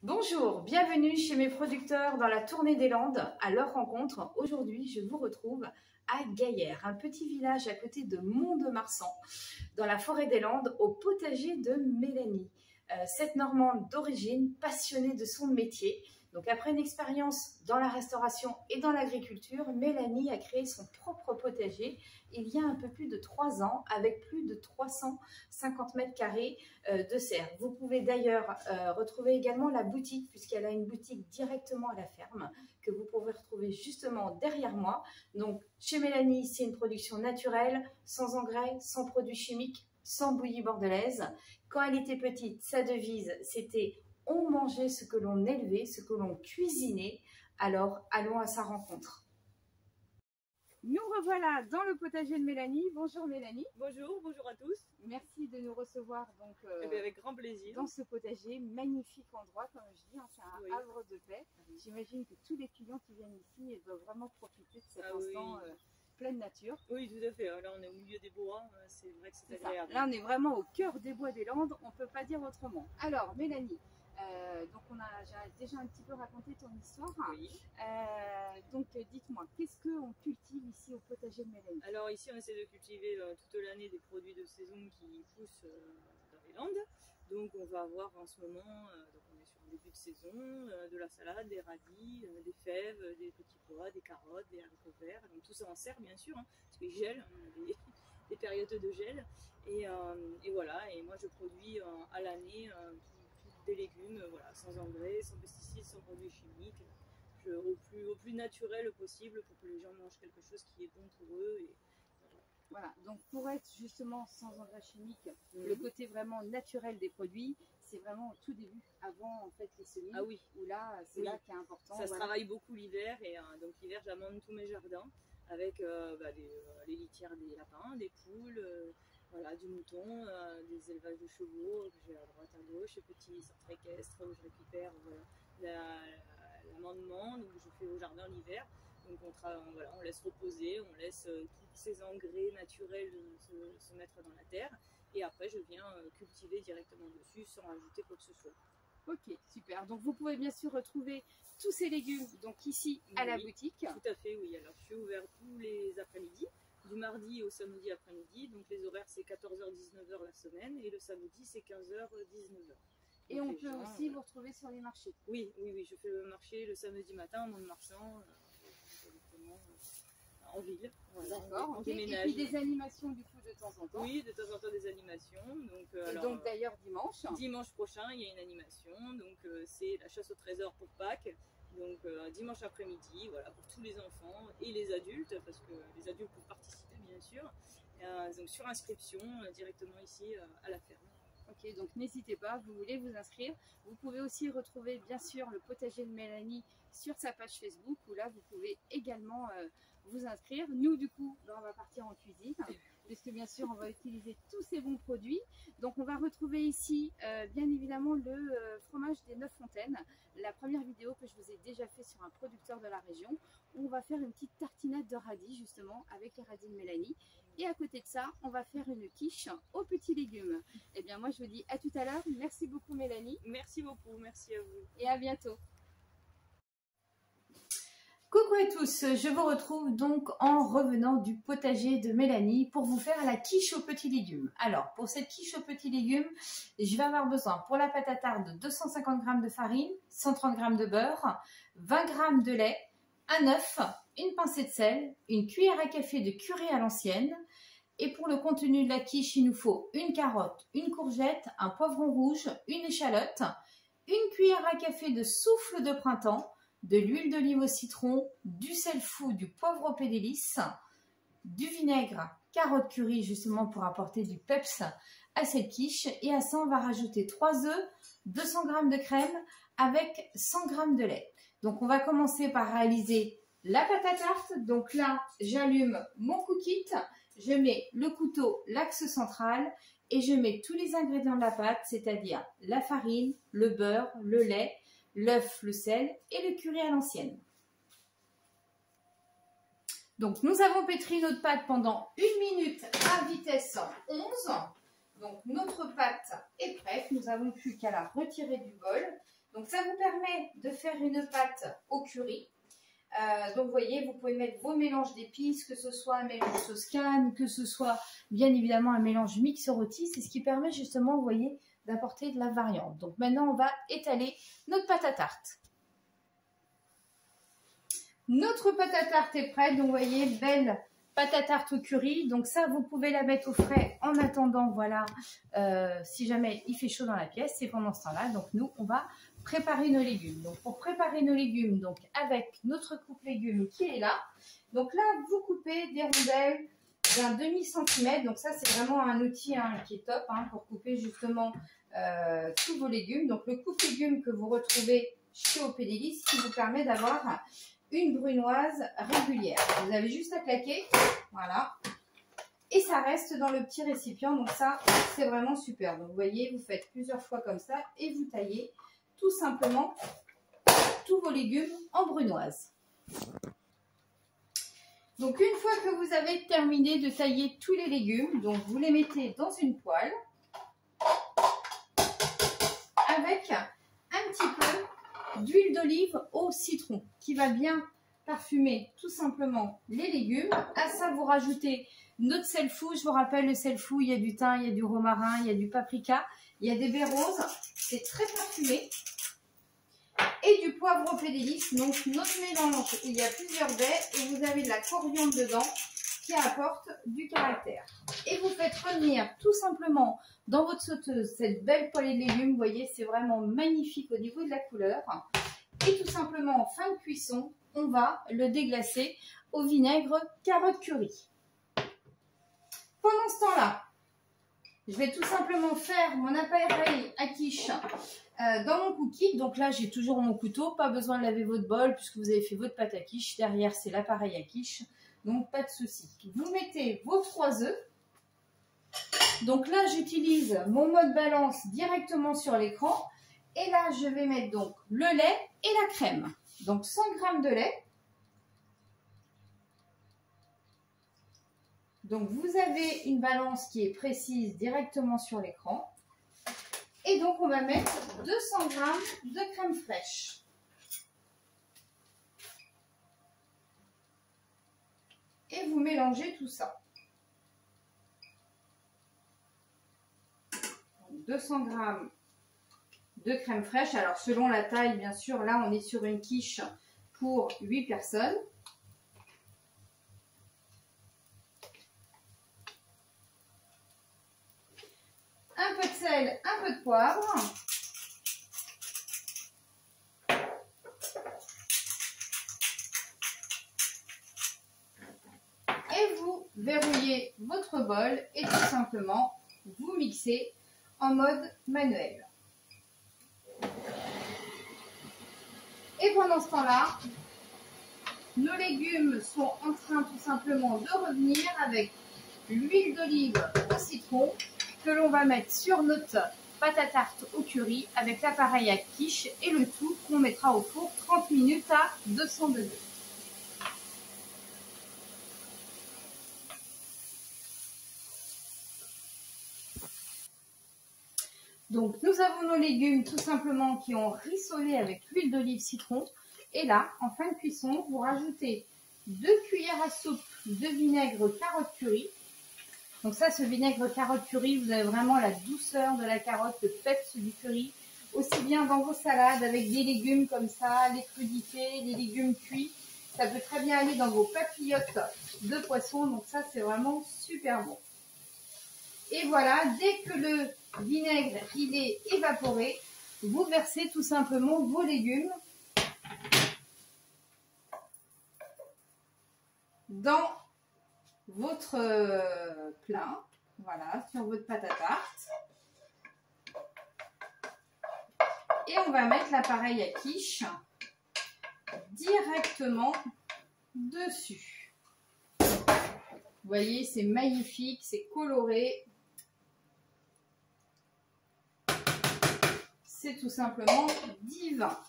Bonjour, bienvenue chez mes producteurs dans la tournée des Landes à leur rencontre. Aujourd'hui, je vous retrouve à Gaillères, un petit village à côté de Mont-de-Marsan, dans la forêt des Landes, au potager de Mélanie. Cette Normande d'origine, passionnée de son métier. Donc après une expérience dans la restauration et dans l'agriculture, Mélanie a créé son propre potager il y a un peu plus de 3 ans avec plus de 350 mètres carrés de serre. Vous pouvez d'ailleurs retrouver également la boutique puisqu'elle a une boutique directement à la ferme que vous pouvez retrouver justement derrière moi. Donc chez Mélanie, c'est une production naturelle, sans engrais, sans produits chimiques, sans bouillie bordelaise. Quand elle était petite, sa devise, c'était « on mangeait ce que l'on élevait, ce que l'on cuisinait ». Alors, allons à sa rencontre. Nous revoilà dans le potager de Mélanie. Bonjour Mélanie. Bonjour, bonjour à tous. Merci de nous recevoir donc, avec grand plaisir. Dans ce potager. Magnifique endroit, comme je dis, hein, c'est un havre de paix. J'imagine que tous les clients qui viennent ici doivent vraiment profiter de cet instant pleine nature. Oui, tout à fait. Là, on est au milieu des bois, c'est vrai que c'est agréable. Là, on est vraiment au cœur des bois des Landes, on ne peut pas dire autrement. Alors, Mélanie, donc j'ai déjà un petit peu raconté ton histoire. Oui. Donc dites-moi, qu'est-ce qu'on cultive ici au potager de Mélanie? Alors ici on essaie de cultiver toute l'année des produits de saison qui poussent dans les Landes. Donc on va avoir en ce moment, donc on est sur le début de saison, de la salade, des radis, des fèves, des petits pois, des carottes, des haricots verts. Donc tout ça en serre bien sûr, hein, parce qu'il gèle, on a des périodes de gel. Et voilà, et moi je produis à l'année des légumes, voilà, sans engrais, sans pesticides, sans produits chimiques, au plus naturel possible pour que les gens mangent quelque chose qui est bon pour eux. Et voilà, donc pour être justement sans engrais chimiques, le côté vraiment naturel des produits, c'est vraiment au tout début, avant en fait les semis. Ah oui. Où là, c'est là qui est important. Ça se travaille beaucoup l'hiver, et donc l'hiver j'amende tous mes jardins avec les litières des lapins, des poules. Voilà, du mouton, des élevages de chevaux que j'ai à droite à gauche, petits centres équestres où je récupère l'amendement, donc je fais au jardin l'hiver. Donc on laisse reposer, on laisse tous ces engrais naturels se mettre dans la terre, et après je viens cultiver directement dessus sans rajouter quoi que ce soit. Ok, super. Donc vous pouvez bien sûr retrouver tous ces légumes donc ici à la boutique. Tout à fait, oui. Alors je suis ouverte tous les après-midi, du mardi au samedi après-midi. Donc les horaires c'est 14h-19h la semaine, et le samedi c'est 15h-19h. Et on peut aussi vous retrouver sur les marchés. Oui, je fais le marché le samedi matin à Mont-de-Marsan, en ville. Voilà, d'accord. Et puis des animations du coup de temps en temps. Oui, de temps en temps des animations. Donc d'ailleurs dimanche. Dimanche prochain il y a une animation, donc c'est la chasse au trésor pour Pâques. Donc dimanche après-midi, voilà, pour tous les enfants et les adultes, parce que les adultes peuvent participer bien sûr. Donc sur inscription directement ici à la ferme. Ok, donc n'hésitez pas, vous voulez vous inscrire. Vous pouvez aussi retrouver bien sûr le potager de Mélanie sur sa page Facebook, où là vous pouvez également vous inscrire. Nous du coup, on va partir en cuisine, puisque bien sûr on va utiliser tous ces bons produits. Donc on va retrouver ici bien évidemment le fromage des 9 fontaines, la première vidéo que je vous ai déjà fait sur un producteur de la région, où on va faire une petite tartinade de radis justement avec les radis de Mélanie. Et à côté de ça, on va faire une quiche aux petits légumes. Eh bien moi je vous dis à tout à l'heure. Merci beaucoup Mélanie. Merci beaucoup, merci à vous. Et à bientôt. Coucou à tous, je vous retrouve donc en revenant du potager de Mélanie pour vous faire la quiche aux petits légumes. Alors pour cette quiche aux petits légumes, je vais avoir besoin pour la pâte à tarte de 250 g de farine, 130 g de beurre, 20 g de lait, un œuf, une pincée de sel, une cuillère à café de curry à l'ancienne. Et pour le contenu de la quiche, il nous faut une carotte, une courgette, un poivron rouge, une échalote, une cuillère à café de souffle de printemps, de l'huile d'olive au citron, du sel fou, du poivre au pédélis, du vinaigre, carotte curry justement pour apporter du peps à cette quiche. Et à ça, on va rajouter 3 œufs, 200 g de crème avec 100 g de lait. Donc on va commencer par réaliser la pâte à tarte. Donc là, j'allume mon cook-it, je mets le couteau, l'axe central, et je mets tous les ingrédients de la pâte, c'est-à-dire la farine, le beurre, le lait, l'œuf, le sel et le curry à l'ancienne. Donc nous avons pétri notre pâte pendant 1 minute à vitesse 11. Donc notre pâte est prête, nous n'avons plus qu'à la retirer du bol. Donc ça vous permet de faire une pâte au curry. Donc vous voyez, vous pouvez mettre vos mélanges d'épices, que ce soit un mélange Toscane, que ce soit bien évidemment un mélange mix rôti. C'est ce qui permet justement, vous voyez, d'apporter de la variante. Donc maintenant, on va étaler notre pâte à tarte. Notre pâte à tarte est prête. Donc vous voyez, belle pâte à tarte au curry. Donc ça, vous pouvez la mettre au frais en attendant, voilà, si jamais il fait chaud dans la pièce. Et pendant ce temps-là, donc nous, on va préparer nos légumes. Donc pour préparer nos légumes, donc avec notre coupe légumes qui est là. Donc là, vous coupez des rondelles d'un demi-centimètre. Donc ça, c'est vraiment un outil qui est top pour couper justement tous vos légumes. Donc le coupe légumes que vous retrouvez chez OP Délices qui vous permet d'avoir une brunoise régulière. Vous avez juste à claquer, voilà. Et ça reste dans le petit récipient. Donc ça, c'est vraiment super. Donc vous voyez, vous faites plusieurs fois comme ça et vous taillez tout simplement tous vos légumes en brunoise. Donc une fois que vous avez terminé de tailler tous les légumes, donc vous les mettez dans une poêle avec un petit peu d'huile d'olive au citron qui va bien parfumer tout simplement les légumes. À ça, vous rajoutez notre sel fou. Je vous rappelle, le sel fou, il y a du thym, il y a du romarin, il y a du paprika, il y a des baies roses. C'est très parfumé. Et du poivre OP Délices. Donc notre mélange, il y a plusieurs baies et vous avez de la coriandre dedans qui apporte du caractère. Et vous faites revenir tout simplement dans votre sauteuse cette belle poêlée de légumes. Vous voyez, c'est vraiment magnifique au niveau de la couleur. Et tout simplement en fin de cuisson, on va le déglacer au vinaigre carotte curry. Pendant ce temps-là, je vais tout simplement faire mon appareil à quiche dans mon cookie. Donc là, j'ai toujours mon couteau. Pas besoin de laver votre bol puisque vous avez fait votre pâte à quiche. Derrière, c'est l'appareil à quiche. Donc, pas de souci. Vous mettez vos 3 œufs. Donc là, j'utilise mon mode balance directement sur l'écran. Et là, je vais mettre donc le lait et la crème. Donc 100 g de lait. Donc vous avez une balance qui est précise directement sur l'écran. Et donc on va mettre 200 g de crème fraîche. Et vous mélangez tout ça. Donc 200 g de crème fraîche. Alors selon la taille, bien sûr, là on est sur une quiche pour 8 personnes. Un peu de sel, un peu de poivre. Et vous verrouillez votre bol et tout simplement vous mixez en mode manuel. Et pendant ce temps-là, nos légumes sont en train tout simplement de revenir avec l'huile d'olive au citron que l'on va mettre sur notre pâte à tarte au curry avec l'appareil à quiche et le tout qu'on mettra au four 30 minutes à 200 degrés. Donc nous avons nos légumes tout simplement qui ont rissolé avec l'huile d'olive citron. Et là, en fin de cuisson, vous rajoutez 2 cuillères à soupe de vinaigre carotte curry. Donc ça, ce vinaigre carotte curry, vous avez vraiment la douceur de la carotte, le peps du curry. Aussi bien dans vos salades avec des légumes comme ça, les crudités, les légumes cuits. Ça peut très bien aller dans vos papillotes de poisson. Donc ça, c'est vraiment super bon. Et voilà, dès que le vinaigre il est évaporé, vous versez tout simplement vos légumes dans votre plat, voilà, sur votre pâte à tarte. Et on va mettre l'appareil à quiche directement dessus. Vous voyez, c'est magnifique, c'est coloré. C'est tout simplement divin.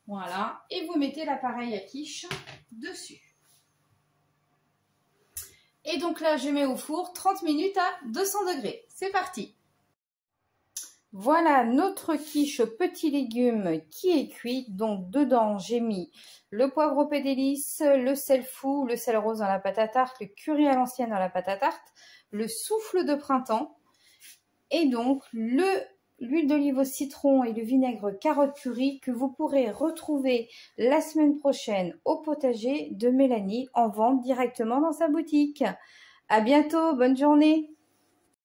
Voilà, et vous mettez l'appareil à quiche dessus. Et donc là, je mets au four 30 minutes à 200 degrés. C'est parti. Voilà notre quiche aux petits légumes qui est cuite. Donc dedans j'ai mis le poivre au pédélice, le sel fou, le sel rose dans la pâte à tarte, le curry à l'ancienne dans la pâte à tarte, le souffle de printemps et donc l'huile d'olive au citron et le vinaigre carotte curry que vous pourrez retrouver la semaine prochaine au potager de Mélanie en vente directement dans sa boutique. À bientôt, bonne journée!